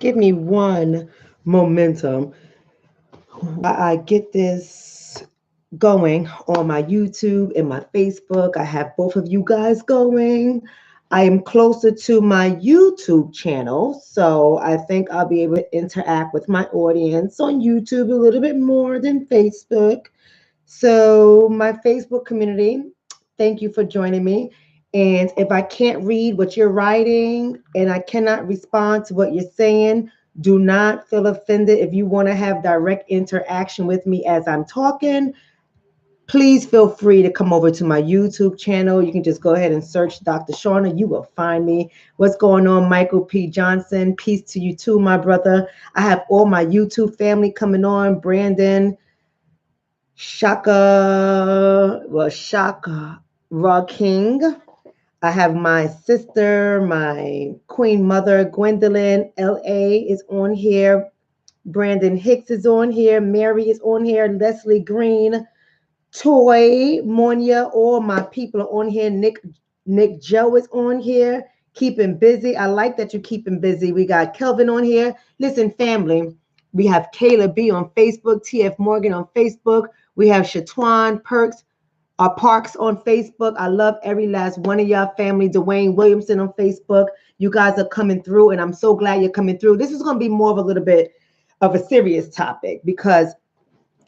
Give me one momentum. I get this going on my YouTube and my Facebook. I have both of you guys going. I am closer to my YouTube channel, so I think I'll be able to interact with my audience on YouTube a little bit more than Facebook. So, my Facebook community, thank you for joining me. And if I can't read what you're writing and I cannot respond to what you're saying, do not feel offended. If you want to have direct interaction with me as I'm talking, please feel free to come over to my YouTube channel. You can just go ahead and search Dr. Shonna. You will find me. What's going on, Michael P. Johnson? Peace to you too, my brother. I have all my YouTube family coming on. Brandon, Shaka Raw King. I have my sister, my queen mother, Gwendolyn, LA is on here. Brandon Hicks is on here. Mary is on here. Leslie Green, Toy, Monia, all my people are on here. Nick Joe is on here. Keeping busy. I like that you're keeping busy. We got Kelvin on here. Listen, family, we have Kayla B on Facebook, TF Morgan on Facebook. We have Shatwan Parks on Facebook. I love every last one of y'all family. Dwayne Williamson on Facebook. You guys are coming through, and I'm so glad you're coming through. This is going to be more of a little bit of a serious topic because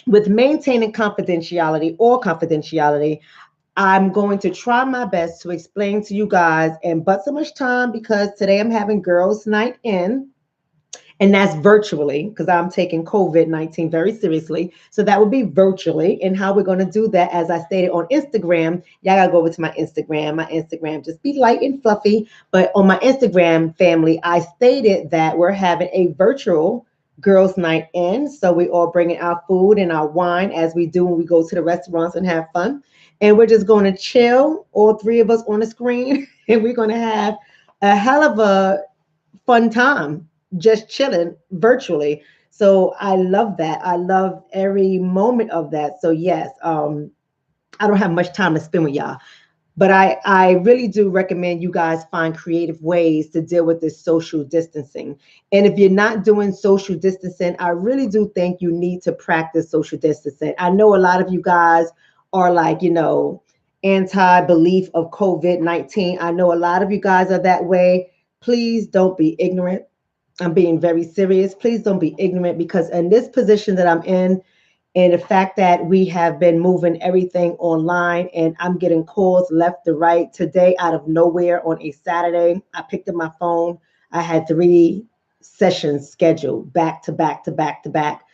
with maintaining confidentiality, I'm going to try my best to explain to you guys and but so much time because today I'm having girls' night in. And that's virtually because I'm taking COVID-19 very seriously. So that would be virtually. And how we're going to do that, as I stated on Instagram, y'all got to go over to my Instagram. My Instagram, just be light and fluffy. But on my Instagram family, I stated that we're having a virtual girls' night in. So we all bringing our food and our wine as we do when we go to the restaurants and have fun. And we're just going to chill, all three of us on the screen. And we're going to have a hell of a fun time just chilling virtually. So I love that. I love every moment of that. So yes, I don't have much time to spend with y'all, but I really do recommend you guys find creative ways to deal with this social distancing. And if you're not doing social distancing, I really do think you need to practice social distancing. I know a lot of you guys are like, anti-belief of COVID-19. I know a lot of you guys are that way. Please don't be ignorant. I'm being very serious. Please don't be ignorant because in this position that I'm in, and the fact that we have been moving everything online and I'm getting calls left to right today out of nowhere on a Saturday, I picked up my phone. I had 3 sessions scheduled back to back to back to back.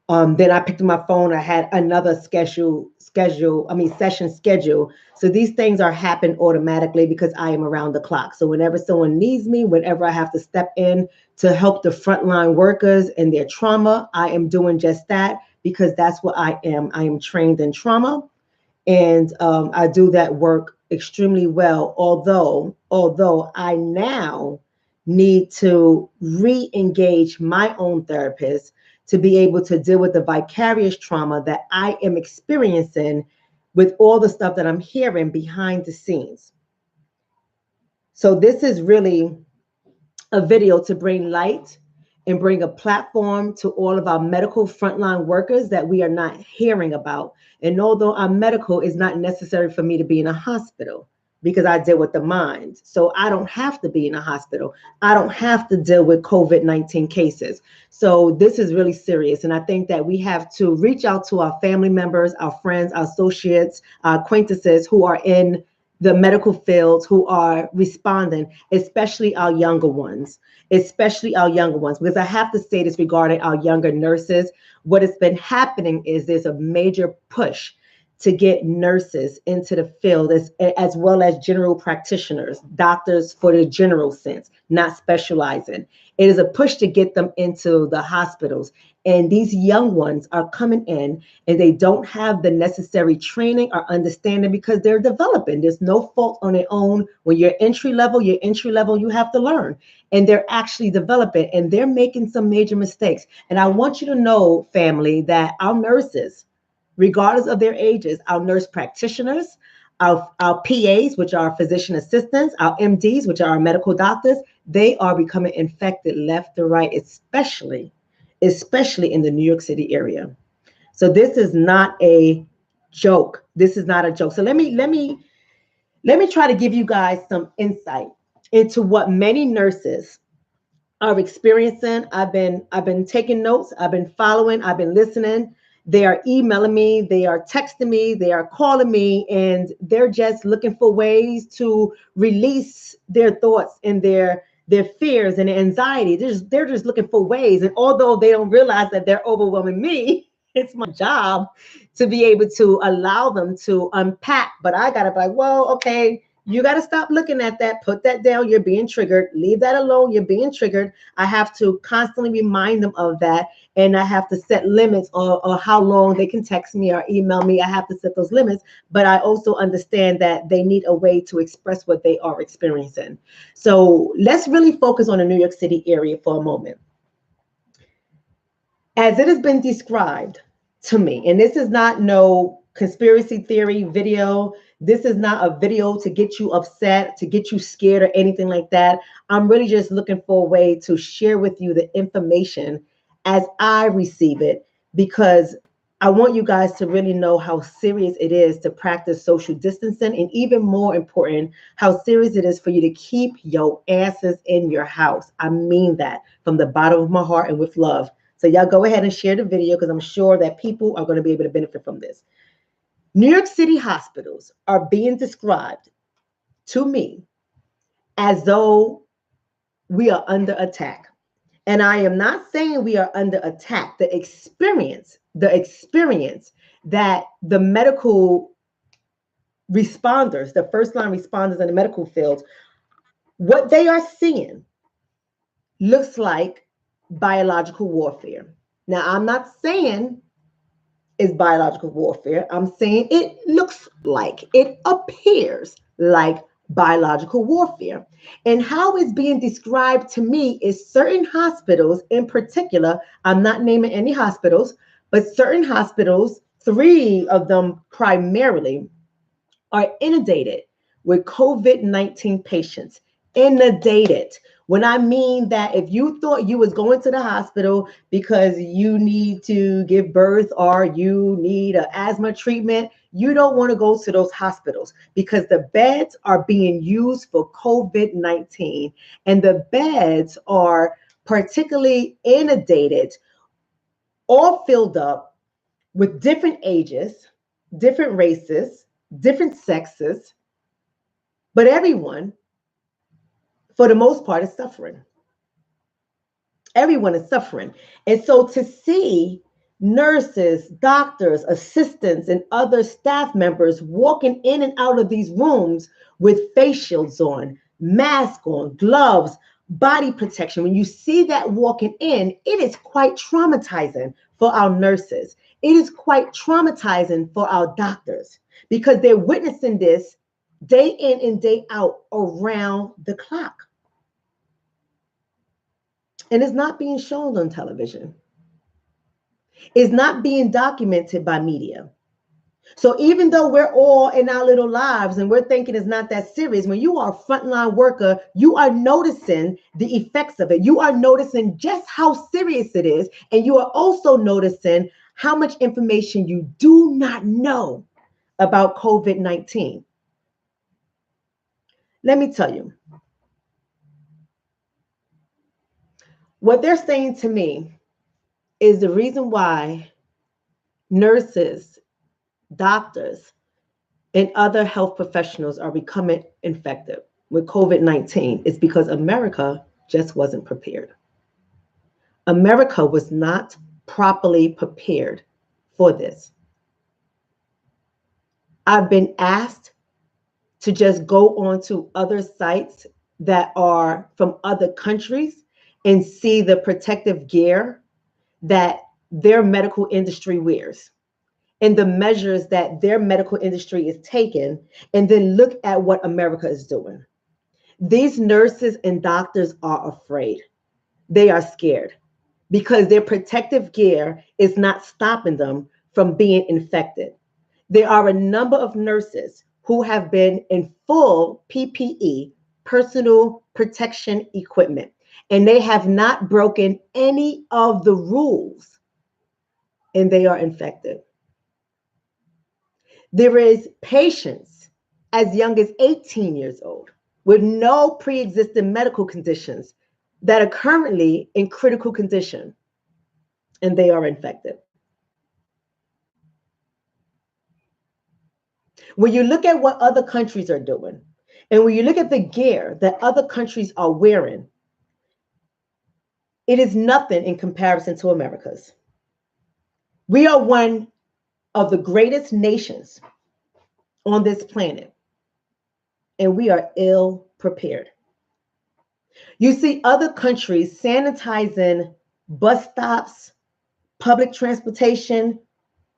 Then I picked up my phone. I had another session scheduled. So these things are happen automatically because I am around the clock. So whenever someone needs me, whenever I have to step in to help the frontline workers in their trauma, I am doing just that because that's what I am. I am trained in trauma, and I do that work extremely well. Although I now need to re-engage my own therapist to be able to deal with the vicarious trauma that I am experiencing with all the stuff that I'm hearing behind the scenes. So this is really a video to bring light and bring a platform to all of our medical frontline workers that we are not hearing about. And although our medical is not necessary for me to be in a hospital, because I deal with the mind. So I don't have to be in a hospital. I don't have to deal with COVID-19 cases. So this is really serious. And I think that we have to reach out to our family members, our friends, our associates, our acquaintances who are in the medical fields, who are responding, especially our younger ones, because I have to say this regarding our younger nurses. What has been happening is there's a major push to get nurses into the field as well as general practitioners, doctors for the general sense, not specializing. It is a push to get them into the hospitals. And these young ones are coming in and they don't have the necessary training or understanding because they're developing. There's no fault on their own. When you're entry level, you have to learn. And they're actually developing and they're making some major mistakes. And I want you to know, family, that our nurses, regardless of their ages, our nurse practitioners, our PAs, which are physician assistants, our MDs, which are our medical doctors, they are becoming infected left and right, especially in the New York City area. So this is not a joke. This is not a joke. So let me try to give you guys some insight into what many nurses are experiencing. I've been taking notes, I've been following, I've been listening. They are emailing me, they are texting me, they are calling me, and they're just looking for ways to release their thoughts and their fears and anxiety. They're just looking for ways. And although they don't realize that they're overwhelming me, it's my job to be able to allow them to unpack. But I gotta be like, well, okay, you got to stop looking at that. Put that down. You're being triggered. Leave that alone. You're being triggered. I have to constantly remind them of that. And I have to set limits on how long they can text me or email me. I have to set those limits. But I also understand that they need a way to express what they are experiencing. So let's really focus on the New York City area for a moment. As it has been described to me, and this is not no conspiracy theory video. This is not a video to get you upset, to get you scared or anything like that. I'm really just looking for a way to share with you the information as I receive it, because I want you guys to really know how serious it is to practice social distancing, and even more important, how serious it is for you to keep your asses in your house. I mean that from the bottom of my heart and with love. So y'all go ahead and share the video, because I'm sure that people are going to be able to benefit from this. New York City hospitals are being described to me as though we are under attack. And I am not saying we are under attack. The experience that the medical responders, the first line responders in the medical field, what they are seeing looks like biological warfare. Now, I'm not saying it's biological warfare. I'm saying it looks like, it appears like biological warfare. And how it's being described to me is certain hospitals in particular, I'm not naming any hospitals, but certain hospitals, 3 of them primarily, are inundated with COVID-19 patients. Inundated. When I mean that, if you thought you was going to the hospital because you need to give birth or you need an asthma treatment, you don't want to go to those hospitals, because the beds are being used for COVID-19, and the beds are particularly inundated, all filled up with different ages, different races, different sexes, but everyone, for the most part, is suffering. Everyone is suffering. And so to see nurses, doctors, assistants, and other staff members walking in and out of these rooms with face shields on, masks on, gloves, body protection, when you see that walking in, it is quite traumatizing for our nurses. It is quite traumatizing for our doctors, because they're witnessing this day in and day out around the clock. And it's not being shown on television. It's not being documented by media. So even though we're all in our little lives and we're thinking it's not that serious, when you are a frontline worker, you are noticing the effects of it. You are noticing just how serious it is. And you are also noticing how much information you do not know about COVID-19. Let me tell you, what they're saying to me is the reason why nurses, doctors, and other health professionals are becoming infected with COVID-19 is because America just wasn't prepared. America was not properly prepared for this. I've been asked to just go on to other sites that are from other countries and see the protective gear that their medical industry wears and the measures that their medical industry is taking, and then look at what America is doing. These nurses and doctors are afraid. They are scared because their protective gear is not stopping them from being infected. There are a number of nurses who have been in full PPE, personal protection equipment, and they have not broken any of the rules, and they are infected. There is patients as young as 18 years old with no pre-existing medical conditions that are currently in critical condition, and they are infected. When you look at what other countries are doing, and when you look at the gear that other countries are wearing, it is nothing in comparison to America's. We are one of the greatest nations on this planet, and we are ill prepared. You see other countries sanitizing bus stops, public transportation,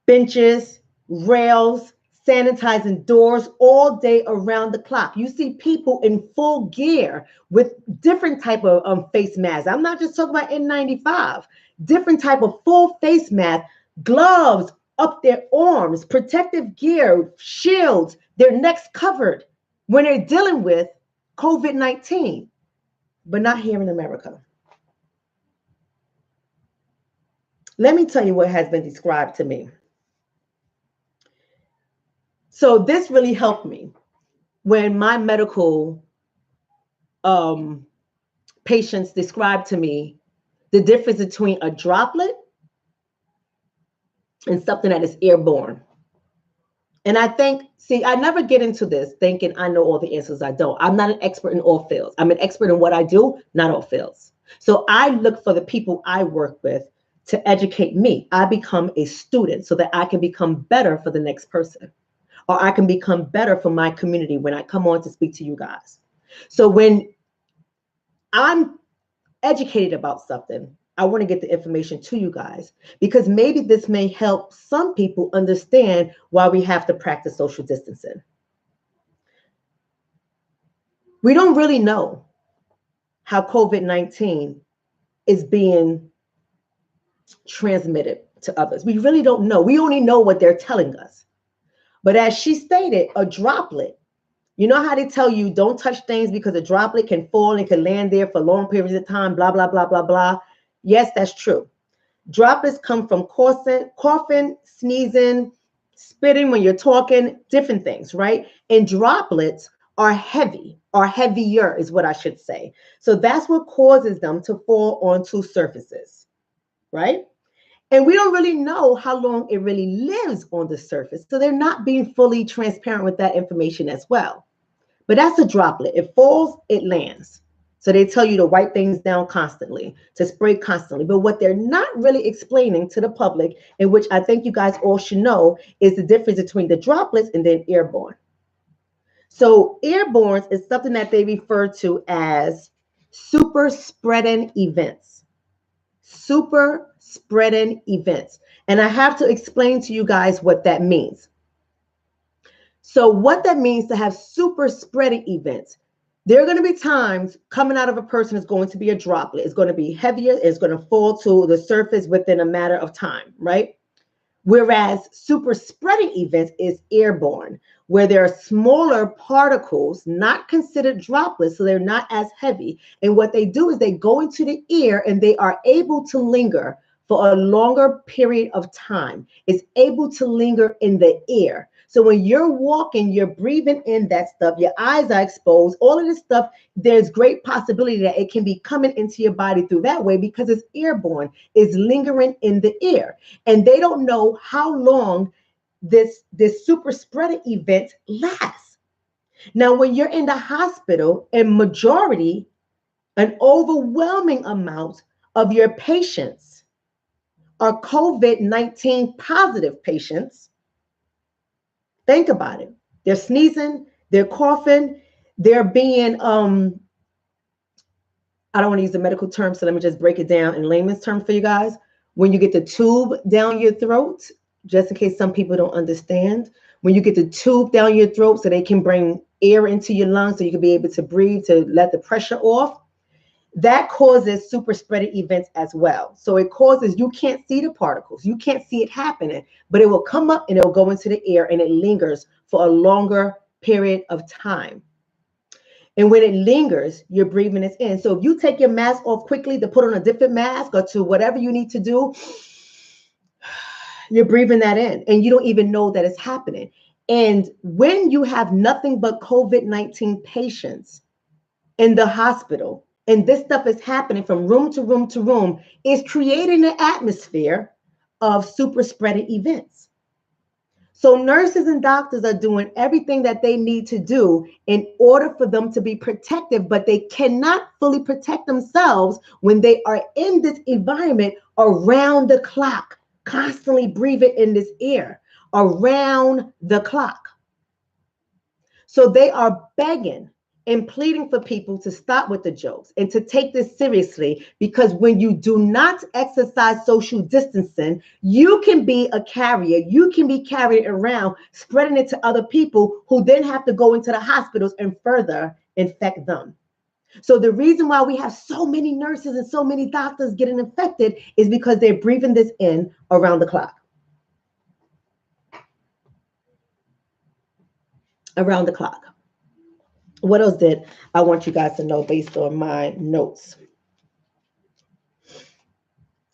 benches, rails, sanitizing doors all day around the clock. You see people in full gear with different type of face masks. I'm not just talking about N95, different type of full face mask, gloves up their arms, protective gear, shields, their necks covered when they're dealing with COVID-19, but not here in America. Let me tell you what has been described to me. So this really helped me when my medical patients described to me the difference between a droplet and something that is airborne. And I think, see, I never get into this thinking I know all the answers. I don't. I'm not an expert in all fields. I'm an expert in what I do, not all fields. So I look for the people I work with to educate me. I become a student so that I can become better for the next person, or I can become better for my community when I come on to speak to you guys. So when I'm educated about something, I want to get the information to you guys, because maybe this may help some people understand why we have to practice social distancing. We don't really know how COVID-19 is being transmitted to others. We really don't know. We only know what they're telling us. But as she stated, a droplet, you know how they tell you don't touch things because a droplet can fall and can land there for long periods of time, blah, blah, blah, blah, blah. Yes, that's true. Droplets come from coughing, sneezing, spitting when you're talking, different things, right? And droplets are heavy, or heavier is what I should say. So that's what causes them to fall onto surfaces, right? And we don't really know how long it really lives on the surface. So they're not being fully transparent with that information as well. But that's a droplet. It falls, it lands. So they tell you to wipe things down constantly, to spray constantly. But what they're not really explaining to the public, and which I think you guys all should know, is the difference between the droplets and then airborne. So airborne is something that they refer to as super spreading events. Super spreading events. And I have to explain to you guys what that means. So what that means to have super spreading events, there are going to be times coming out of a person is going to be a droplet. It's going to be heavier. It's going to fall to the surface within a matter of time, right? Whereas super spreading events is airborne, where there are smaller particles, not considered droplets, so they're not as heavy. And what they do is they go into the air and they are able to linger for a longer period of time. It's able to linger in the air. So when you're walking, you're breathing in that stuff, your eyes are exposed, all of this stuff, there's great possibility that it can be coming into your body through that way because it's airborne, it's lingering in the air. And they don't know how long this super spreader event lasts. Now, when you're in the hospital, an overwhelming amount of your patients are COVID-19 positive patients. Think about it. They're sneezing, they're coughing, they're being, I don't want to use the medical term, so let me just break it down in layman's terms for you guys. When you get the tube down your throat, just in case some people don't understand, when you get the tube down your throat so they can bring air into your lungs so you can be able to breathe, to let the pressure off, that causes super spreader events as well. So it causes, you can't see the particles, you can't see it happening, but it will come up and it will go into the air and it lingers for a longer period of time. And when it lingers, you're breathing this in. So if you take your mask off quickly to put on a different mask or to whatever you need to do, you're breathing that in and you don't even know that it's happening. And when you have nothing but COVID-19 patients in the hospital, and this stuff is happening from room to room to room, it's creating an atmosphere of super spreading events. So nurses and doctors are doing everything that they need to do in order for them to be protective, but they cannot fully protect themselves when they are in this environment around the clock, constantly breathing in this air around the clock. So they are begging and pleading for people to stop with the jokes and to take this seriously, because when you do not exercise social distancing, you can be a carrier. You can be carried around, spreading it to other people who then have to go into the hospitals and further infect them. So the reason why we have so many nurses and so many doctors getting infected is because they're breathing this in around the clock. Around the clock. What else did I want you guys to know based on my notes?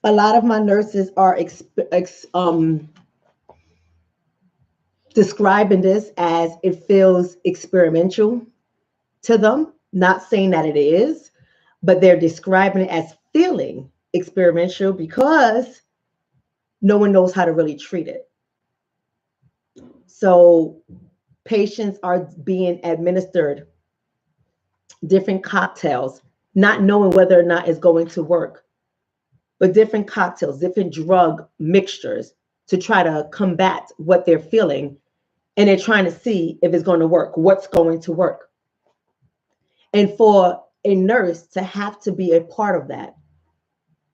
A lot of my nurses are describing this as it feels experimental to them. Not saying that it is, but they're describing it as feeling experimental because no one knows how to really treat it. So patients are being administered different cocktails, not knowing whether or not it's going to work, but different cocktails, different drug mixtures to try to combat what they're feeling. And they're trying to see if it's going to work, what's going to work. And for a nurse to have to be a part of that,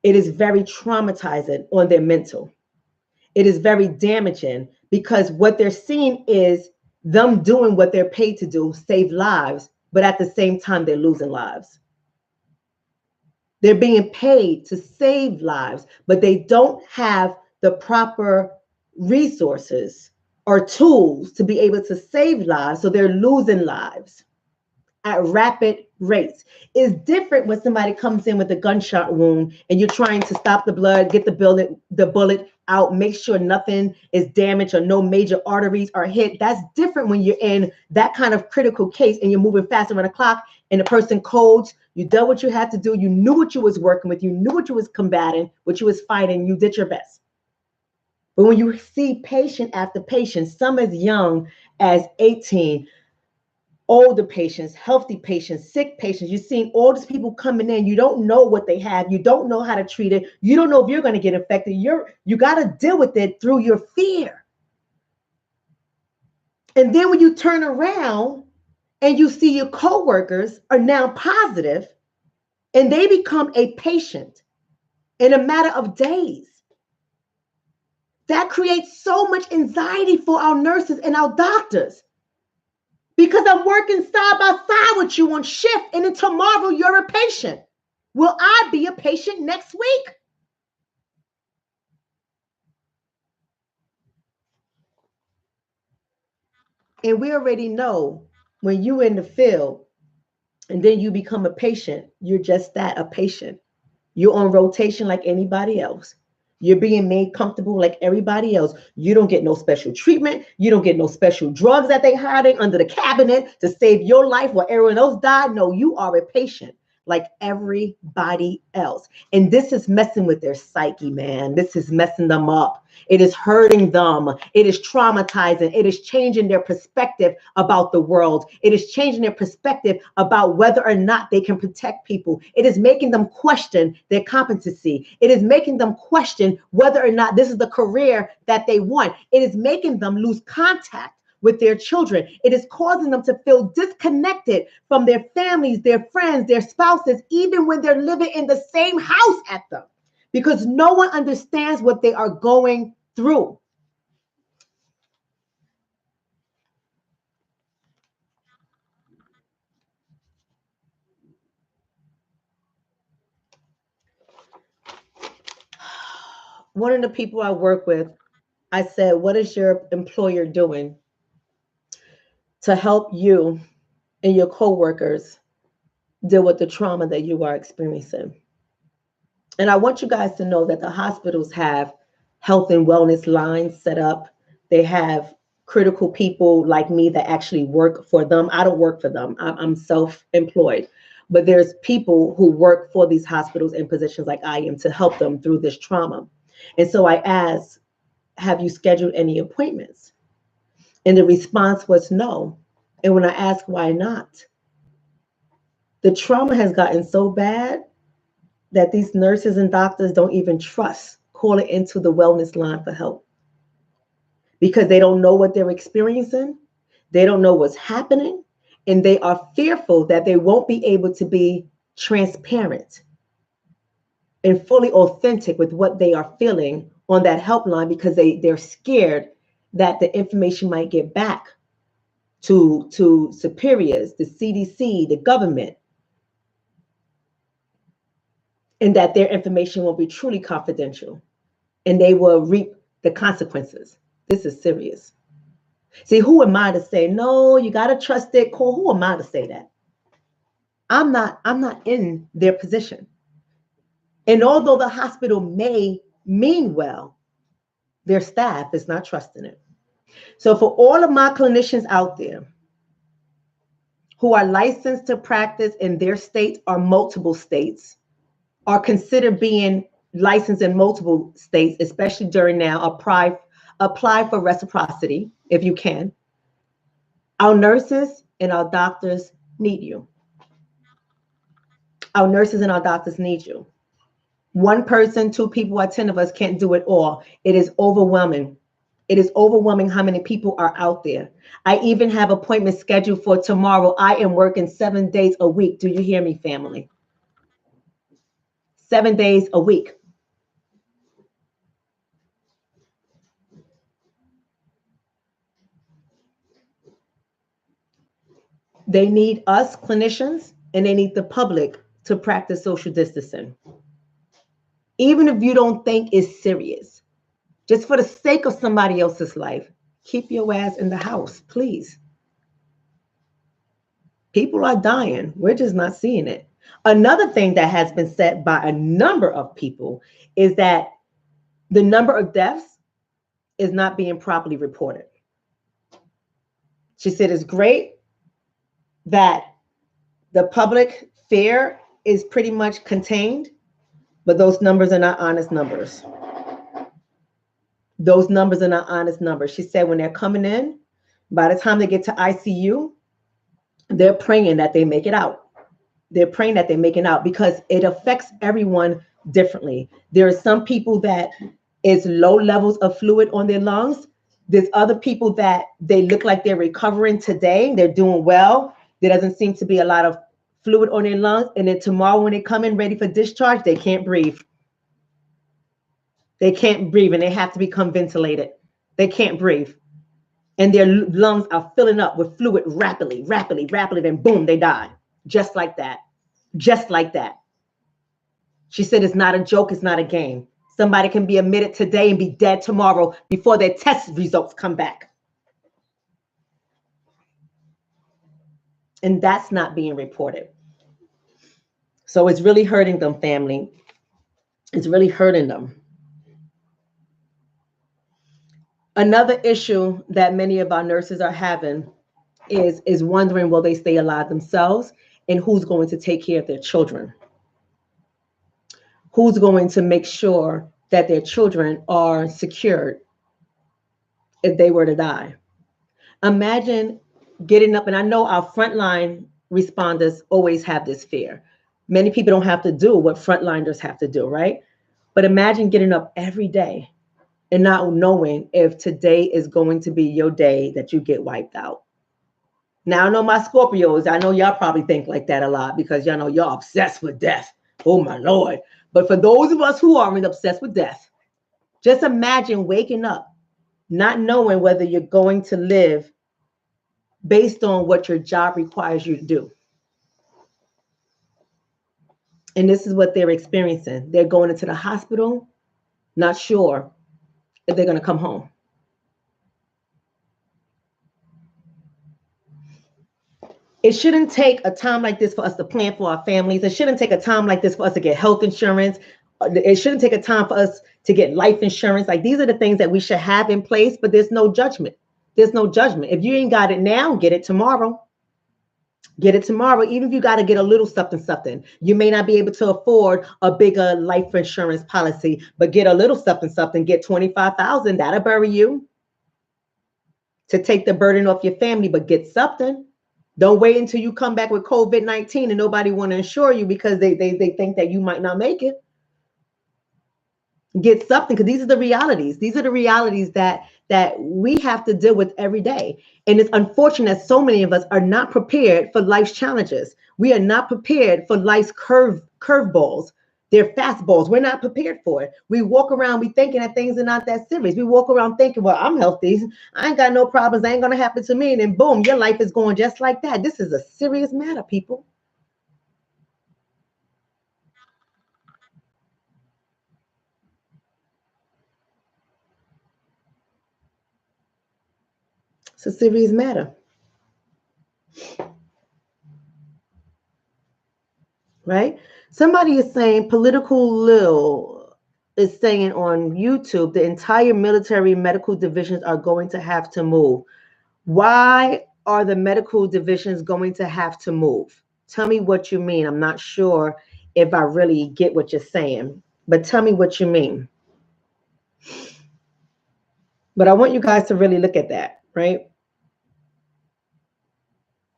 it is very traumatizing on their mental. It is very damaging because what they're seeing is them doing what they're paid to do, save lives, but at the same time, they're losing lives. They're being paid to save lives, but they don't have the proper resources or tools to be able to save lives. So they're losing lives at rapid rates. It's different when somebody comes in with a gunshot wound and you're trying to stop the blood, get the bullet out, make sure nothing is damaged or no major arteries are hit. That's different when you're in that kind of critical case and you're moving faster than a clock and the person codes. You did what you had to do. You knew what you was working with. You knew what you was combating, what you was fighting. You did your best. But when you see patient after patient, some as young as 18, older patients, healthy patients, sick patients, you're seeing all these people coming in. You don't know what they have. You don't know how to treat it. You don't know if you're going to get infected. You got to deal with it through your fear. And then when you turn around and you see your coworkers are now positive and they become a patient in a matter of days, that creates so much anxiety for our nurses and our doctors. Because I'm working side by side with you on shift, and then tomorrow you're a patient. Will I be a patient next week? And we already know when you're in the field and then you become a patient, you're just that, a patient. You're on rotation like anybody else. You're being made comfortable like everybody else. You don't get no special treatment. You don't get no special drugs that they hiding under the cabinet to save your life while everyone else died. No, you are a patient like everybody else. And this is messing with their psyche, man. This is messing them up. It is hurting them. It is traumatizing. It is changing their perspective about the world. It is changing their perspective about whether or not they can protect people. It is making them question their competency. It is making them question whether or not this is the career that they want. It is making them lose contact with their children. It is causing them to feel disconnected from their families, their friends, their spouses, even when they're living in the same house as them, because no one understands what they are going through. One of the people I work with, I said, what is your employer doing to help you and your coworkers deal with the trauma that you are experiencing. And I want you guys to know that the hospitals have health and wellness lines set up. They have critical people like me that actually work for them. I don't work for them. I'm self-employed. But there's people who work for these hospitals in positions like I am to help them through this trauma. And so I asked, have you scheduled any appointments? And the response was no. And when I asked why not, the trauma has gotten so bad that these nurses and doctors don't even trust calling into the wellness line for help because they don't know what they're experiencing. They don't know what's happening. And they are fearful that they won't be able to be transparent and fully authentic with what they are feeling on that helpline because they're scared that the information might get back to superiors, the CDC, the government, and that their information will be truly confidential and they will reap the consequences. This is serious. See, who am I to say, no, you got to trust their call? Who am I to say that? I'm not in their position. And although the hospital may mean well, their staff is not trusting it. So for all of my clinicians out there who are licensed to practice in their state or multiple states, or consider being licensed in multiple states, especially during now, apply for reciprocity if you can. Our nurses and our doctors need you. Our nurses and our doctors need you. One person, two people, or 10 of us can't do it all. It is overwhelming. It is overwhelming how many people are out there. I even have appointments scheduled for tomorrow. I am working 7 days a week. Do you hear me, family? 7 days a week. They need us clinicians and they need the public to practice social distancing. Even if you don't think it's serious, just for the sake of somebody else's life, keep your ass in the house, please. People are dying. We're just not seeing it. Another thing that has been said by a number of people is that the number of deaths is not being properly reported. She said it's great that the public fear is pretty much contained, but those numbers are not honest numbers. Those numbers are not honest numbers. She said when they're coming in, by the time they get to ICU, they're praying that they make it out. They're praying that they make it out because it affects everyone differently. There are some people that is low levels of fluid on their lungs. There's other people that they look like they're recovering today. They're doing well. There doesn't seem to be a lot of fluid on their lungs. And then tomorrow when they come in ready for discharge, they can't breathe. They can't breathe and they have to become ventilated. They can't breathe. And their lungs are filling up with fluid rapidly, and boom, they die. Just like that. Just like that. She said it's not a joke, it's not a game. Somebody can be admitted today and be dead tomorrow before their test results come back. And that's not being reported. So it's really hurting them, family. It's really hurting them. Another issue that many of our nurses are having is wondering, will they stay alive themselves? And who's going to take care of their children? Who's going to make sure that their children are secured if they were to die? Imagine getting up, and I know our frontline responders always have this fear. Many people don't have to do what frontliners have to do, right? But imagine getting up every day and not knowing if today is going to be your day that you get wiped out. Now, I know my Scorpios, I know y'all probably think like that a lot because y'all know y'all obsessed with death. Oh my Lord. But for those of us who aren't obsessed with death, just imagine waking up, not knowing whether you're going to live based on what your job requires you to do. And this is what they're experiencing. They're going into the hospital, not sure if they're going to come home. It shouldn't take a time like this for us to plan for our families. It shouldn't take a time like this for us to get health insurance. It shouldn't take a time for us to get life insurance. Like, these are the things that we should have in place, but there's no judgment. There's no judgment. If you ain't got it now, get it tomorrow. Get it tomorrow. Even if you got to get a little something, something. You may not be able to afford a bigger life insurance policy, but get a little something, something. Get 25,000. That'll bury you, to take the burden off your family, but get something. Don't wait until you come back with COVID-19 and nobody want to insure you because they think that you might not make it. Get something, because these are the realities. These are the realities that we have to deal with every day. And it's unfortunate that so many of us are not prepared for life's challenges. We are not prepared for life's curveballs. They're fastballs. We're not prepared for it. We walk around, we thinking that things are not that serious. We walk around thinking, well, I'm healthy. I ain't got no problems. They ain't going to happen to me. And then boom, your life is going just like that. This is a serious matter, people. It's a serious matter. Right? Somebody is saying Political Lil is saying on YouTube the entire military medical divisions are going to have to move. Why are the medical divisions going to have to move? Tell me what you mean. I'm not sure if I really get what you're saying, but tell me what you mean. But I want you guys to really look at that, right?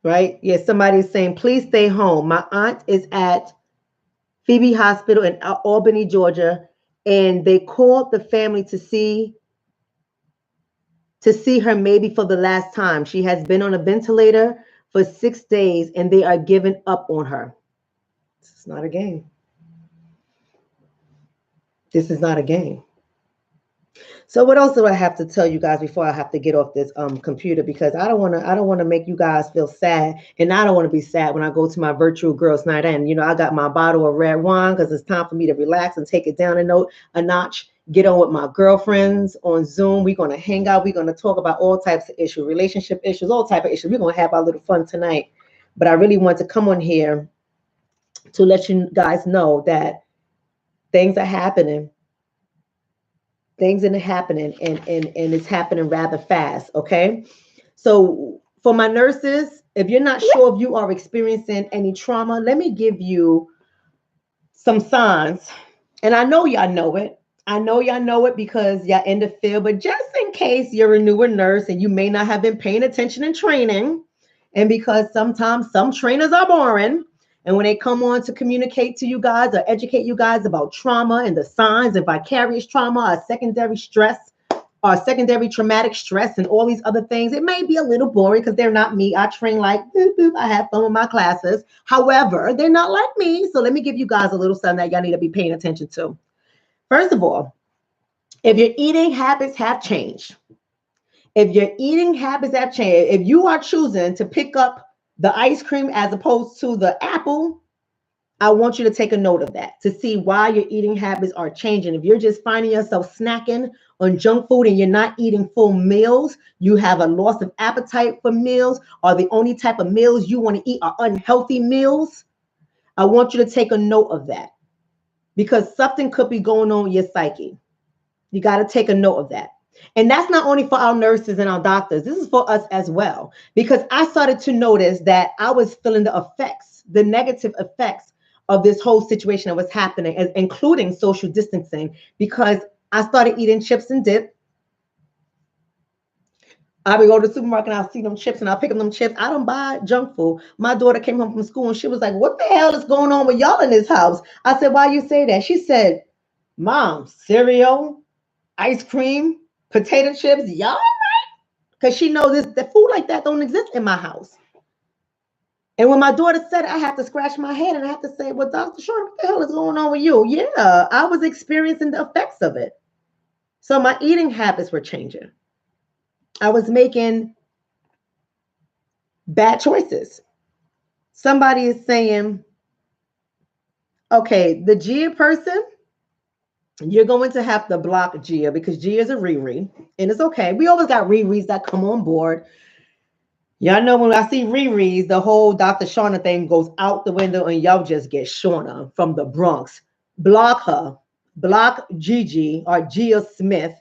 Right? Yeah, somebody's saying, please stay home. My aunt is at Phoebe Hospital in Albany, Georgia, and they called the family to see her maybe for the last time. She has been on a ventilator for 6 days and they are giving up on her. This is not a game. This is not a game. So what else do I have to tell you guys before I have to get off this computer? Because I don't want to make you guys feel sad, and I don't want to be sad when I go to my virtual girls' night. And I got my bottle of red wine because it's time for me to relax and take it down a notch. Get on with my girlfriends on Zoom. We're gonna hang out. We're gonna talk about all types of issues, relationship issues, all type of issues. We're gonna have our little fun tonight. But I really want to come on here to let you guys know that things are happening. Things are happening, and it's happening rather fast. Okay, so for my nurses, if you're not sure if you are experiencing any trauma, let me give you some signs. And I know y'all know it. I know y'all know it because y'all in the field, but just in case you're a newer nurse and you may not have been paying attention in training, and because sometimes some trainers are boring, and when they come on to communicate to you guys or educate you guys about trauma and the signs of vicarious trauma or secondary stress or secondary traumatic stress and all these other things, it may be a little boring because they're not me. I train like boop, boop. I have fun with my classes. However, they're not like me. So let me give you guys a little something that y'all need to be paying attention to. First of all, if your eating habits have changed, if you are choosing to pick up the ice cream as opposed to the apple, I want you to take a note of that to see why your eating habits are changing. If you're just finding yourself snacking on junk food and you're not eating full meals, you have a loss of appetite for meals, or the only type of meals you want to eat are unhealthy meals, I want you to take a note of that, because something could be going on with your psyche. You got to take a note of that. And that's not only for our nurses and our doctors. This is for us as well, because I started to notice that I was feeling the effects, the negative effects of this whole situation that was happening, including social distancing, because I started eating chips and dip. I would go to the supermarket and I'll see them chips and I'll pick up them chips. I don't buy junk food. My daughter came home from school and she was like, what the hell is going on with y'all in this house? I said, why you say that? She said, Mom, cereal, ice cream, potato chips, y'all all right? Because she knows the food like that don't exist in my house. And when my daughter said it, I had to scratch my head and I had to say, well, Dr. Shonna, what the hell is going on with you? Yeah, I was experiencing the effects of it. So my eating habits were changing. I was making bad choices. Somebody is saying, okay, the Gia person, you're going to have to block Gia because Gia is a Riri, and it's okay. We always got Riris that come on board. Y'all know when I see rereads, the whole Dr. Shonna thing goes out the window and y'all just get Shonna from the Bronx. Block her. Block Gigi or Gia Smith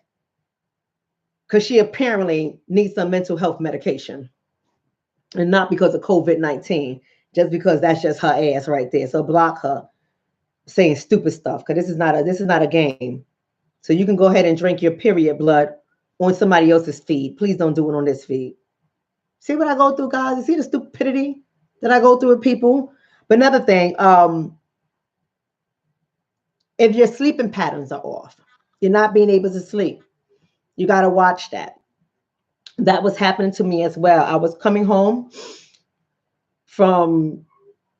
because she apparently needs some mental health medication. And not because of COVID-19, just because that's just her ass right there. So block her saying stupid stuff because this is not a game. So you can go ahead and drink your period blood on somebody else's feed. Please don't do it on this feed. See what I go through, guys? You see the stupidity that I go through with people? But another thing, if your sleeping patterns are off, you're not being able to sleep, you got to watch that. That was happening to me as well. I was coming home from,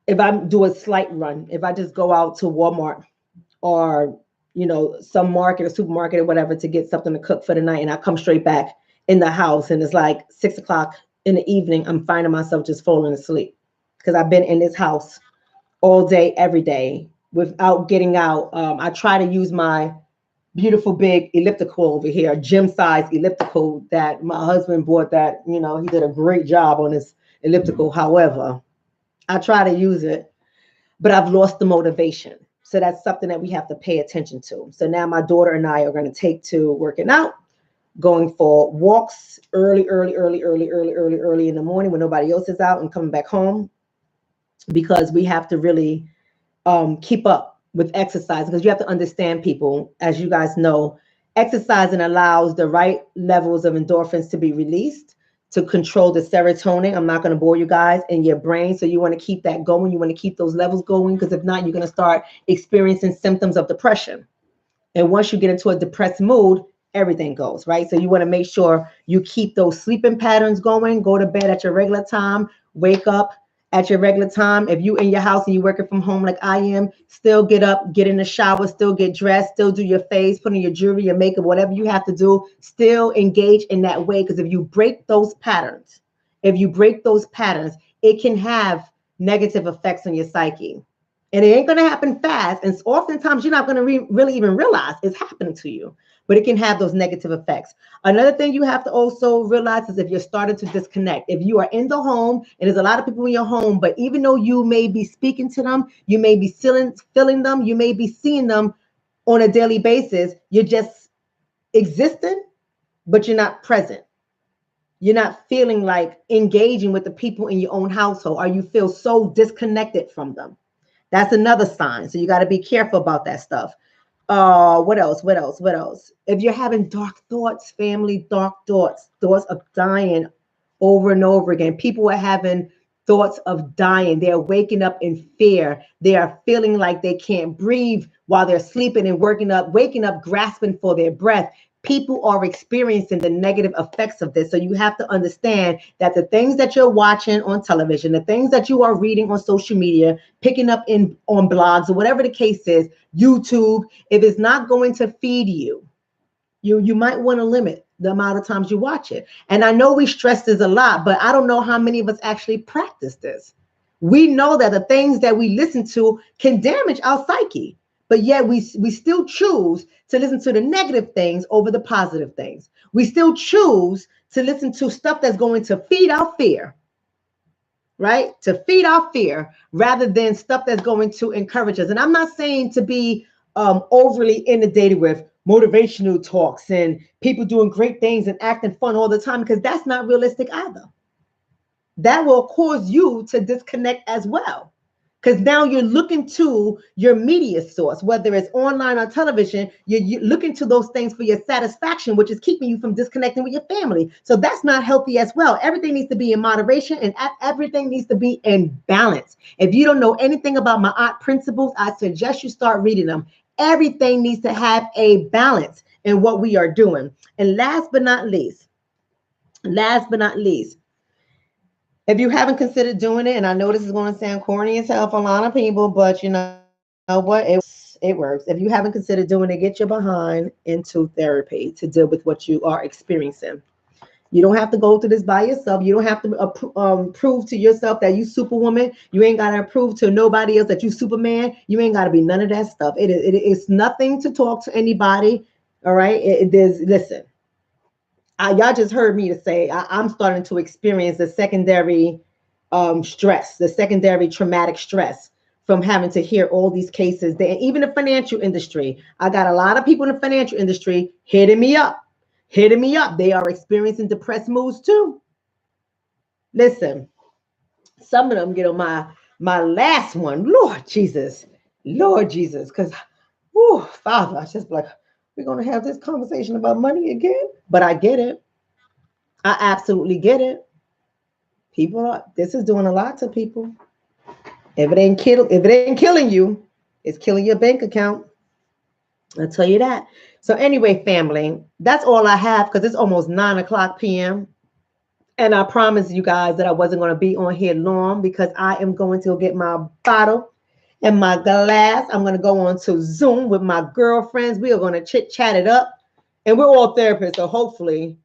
if I do a slight run, if I just go out to Walmart or, you know, some market or supermarket or whatever to get something to cook for the night, and I come straight back in the house and it's like 6 o'clock in the evening, I'm finding myself just falling asleep because I've been in this house all day, every day without getting out. I try to use my beautiful big elliptical over here, gym size elliptical that my husband bought that, you know, he did a great job on this elliptical. However, I try to use it, but I've lost the motivation. So that's something that we have to pay attention to. So now my daughter and I are going to take to working out, going for walks early in the morning when nobody else is out, and coming back home, because we have to really keep up with exercise, because you have to understand, people, as you guys know, exercising allows the right levels of endorphins to be released to control the serotonin. I'm not going to bore you guys in your brain. So you want to keep that going. You want to keep those levels going, because if not, you're going to start experiencing symptoms of depression. And once you get into a depressed mood, everything goes, right? So you want to make sure you keep those sleeping patterns going, go to bed at your regular time, wake up at your regular time. If you in your house and you're working from home like I am, still get up, get in the shower, still get dressed, still do your face, put on your jewelry, your makeup, whatever you have to do, still engage in that way. Because if you break those patterns, it can have negative effects on your psyche. And it ain't going to happen fast. And oftentimes you're not going to really even realize it's happening to you, but it can have those negative effects. Another thing you have to also realize is if you're starting to disconnect, if you are in the home and there's a lot of people in your home, but even though you may be speaking to them, you may be feeling them, you may be seeing them on a daily basis, you're just existing, but you're not present. You're not feeling like engaging with the people in your own household, or you feel so disconnected from them. That's another sign. So you got to be careful about that stuff. What else? If you're having dark thoughts, family, dark thoughts of dying over and over again. People are having thoughts of dying. They're waking up in fear. They are feeling like they can't breathe while they're sleeping and waking up grasping for their breath. People are experiencing the negative effects of this. So you have to understand that the things that you're watching on television, the things that you are reading on social media, picking up on blogs, or whatever the case is, YouTube, if it's not going to feed you, you might want to limit the amount of times you watch it. And I know we stress this a lot, but I don't know how many of us actually practice this. We know that the things that we listen to can damage our psyche, but yet we still choose to listen to the negative things over the positive things. We still choose to listen to stuff that's going to feed our fear, right? To feed our fear rather than stuff that's going to encourage us. And I'm not saying to be overly inundated with motivational talks and people doing great things and acting fun all the time, because that's not realistic either. That will cause you to disconnect as well. Because now you're looking to your media source, whether it's online or television, you're looking to those things for your satisfaction, which is keeping you from disconnecting with your family. So that's not healthy as well. Everything needs to be in moderation, and everything needs to be in balance. If you don't know anything about my aunt principles, I suggest you start reading them. Everything needs to have a balance in what we are doing. And last but not least, if you haven't considered doing it, and I know this is going to sound corny as hell for a lot of people, but you know what? It works. If you haven't considered doing it, get your behind into therapy to deal with what you are experiencing. You don't have to go through this by yourself. You don't have to prove to yourself that you Superwoman. You ain't got to prove to nobody else that you Superman. You ain't got to be none of that stuff. It's nothing to talk to anybody. All right. Listen. Y'all just heard me to say I'm starting to experience the secondary stress, the secondary traumatic stress from having to hear all these cases. Even the financial industry, I got a lot of people in the financial industry hitting me up. They are experiencing depressed moods too. Listen, some of them get on my last one. Lord Jesus, because, oh, Father, I just like, we're gonna have this conversation about money again. But I get it. I absolutely get it. This is doing a lot to people. If it ain't killing you, it's killing your bank account. I'll tell you that. So anyway, family, that's all I have because it's almost 9:00 p.m. And I promised you guys that I wasn't going to be on here long because I am going to get my bottle and my glass. I'm going to go on to Zoom with my girlfriends. We are going to chit chat it up. And we're all therapists, so hopefully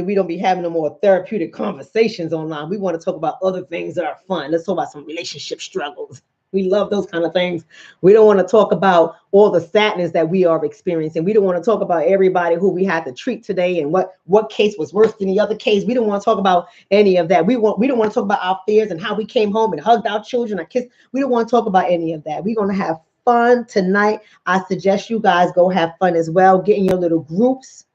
we don't be having no more therapeutic conversations online. We want to talk about other things that are fun. Let's talk about some relationship struggles. We love those kind of things. We don't want to talk about all the sadness that we are experiencing. We don't want to talk about everybody who we had to treat today and what case was worse than the other case. We don't want to talk about any of that. We don't want to talk about our fears and how we came home and hugged our children or kissed. We don't want to talk about any of that. We're going to have fun tonight. I suggest you guys go have fun as well. Get in your little groups.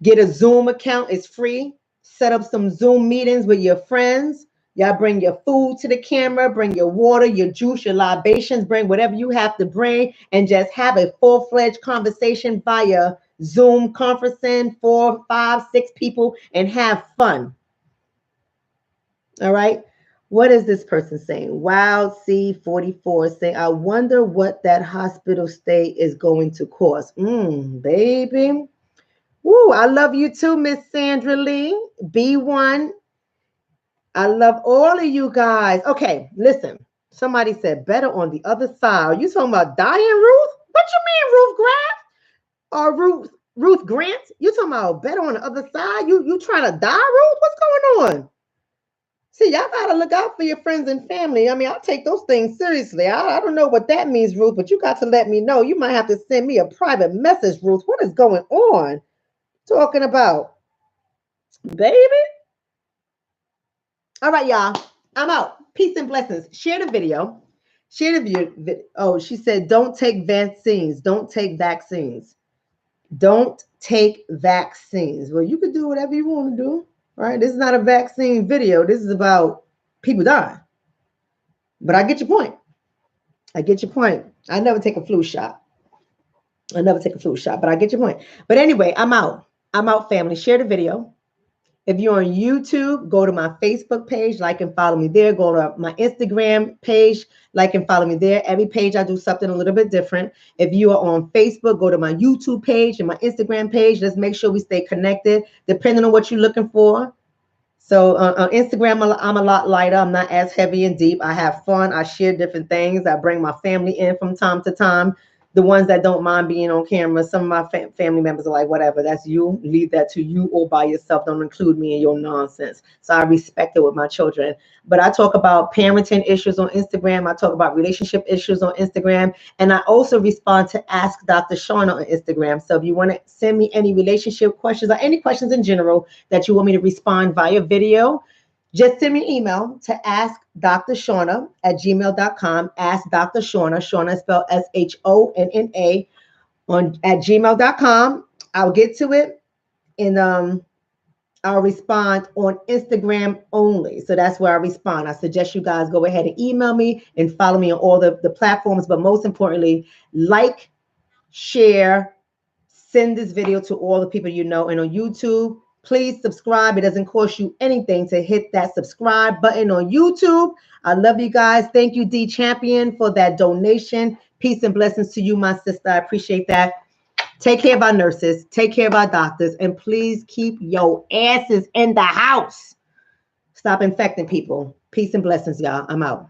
Get a Zoom account. It's free. Set up some Zoom meetings with your friends. Y'all bring your food to the camera, bring your water, your juice, your libations, bring whatever you have to bring, and just have a full-fledged conversation via Zoom conferencing, 4, 5, 6 people, and have fun. All right. What is this person saying? Wild C44 saying, I wonder what that hospital stay is going to cost. Baby. Woo, I love you too, Miss Sandra Lee. B1. I love all of you guys. Okay, listen. Somebody said better on the other side. You talking about dying, Ruth? What you mean, Ruth Grant? Or Ruth Grant? You talking about better on the other side? You trying to die, Ruth? What's going on? See, y'all gotta look out for your friends and family. I mean, I take those things seriously. I don't know what that means, Ruth, but you got to let me know. You might have to send me a private message, Ruth. What is going on? Talking about, baby. All right, y'all. I'm out. Peace and blessings. Share the video. Share the video. Oh, she said, don't take vaccines. Don't take vaccines. Don't take vaccines. Well, you can do whatever you want to do, right? This is not a vaccine video. This is about people dying. But I get your point. I get your point. I never take a flu shot. But I get your point. But anyway, I'm out. I'm out, family. Share the video. If you're on YouTube, go to my Facebook page, like and follow me there. Go to my Instagram page, like and follow me there. Every page I do something a little bit different. If you are on Facebook, go to my YouTube page and my Instagram page. Let's make sure we stay connected, depending on what you're looking for. So on Instagram, I'm a lot lighter. I'm not as heavy and deep. I have fun. I share different things. I bring my family in from time to time. The ones that don't mind being on camera, some of my family members are like, whatever, that's you. Leave that to you all by yourself. Don't include me in your nonsense. So I respect it with my children. But I talk about parenting issues on Instagram. I talk about relationship issues on Instagram. And I also respond to Ask Dr. Shonna on Instagram. So if you want to send me any relationship questions or any questions in general that you want me to respond via video, just send me an email to askdrshonna@gmail.com. Ask Dr. Shonna. Shonna is spelled SHONNA at gmail.com. I'll get to it and I'll respond on Instagram only. So that's where I respond. I suggest you guys go ahead and email me and follow me on all the platforms. But most importantly, like, share, send this video to all the people you know. And on YouTube, please subscribe. It doesn't cost you anything to hit that subscribe button on YouTube. I love you guys. Thank you, D Champion, for that donation. Peace and blessings to you, my sister. I appreciate that. Take care of our nurses. Take care of our doctors. And please keep your asses in the house. Stop infecting people. Peace and blessings, y'all. I'm out.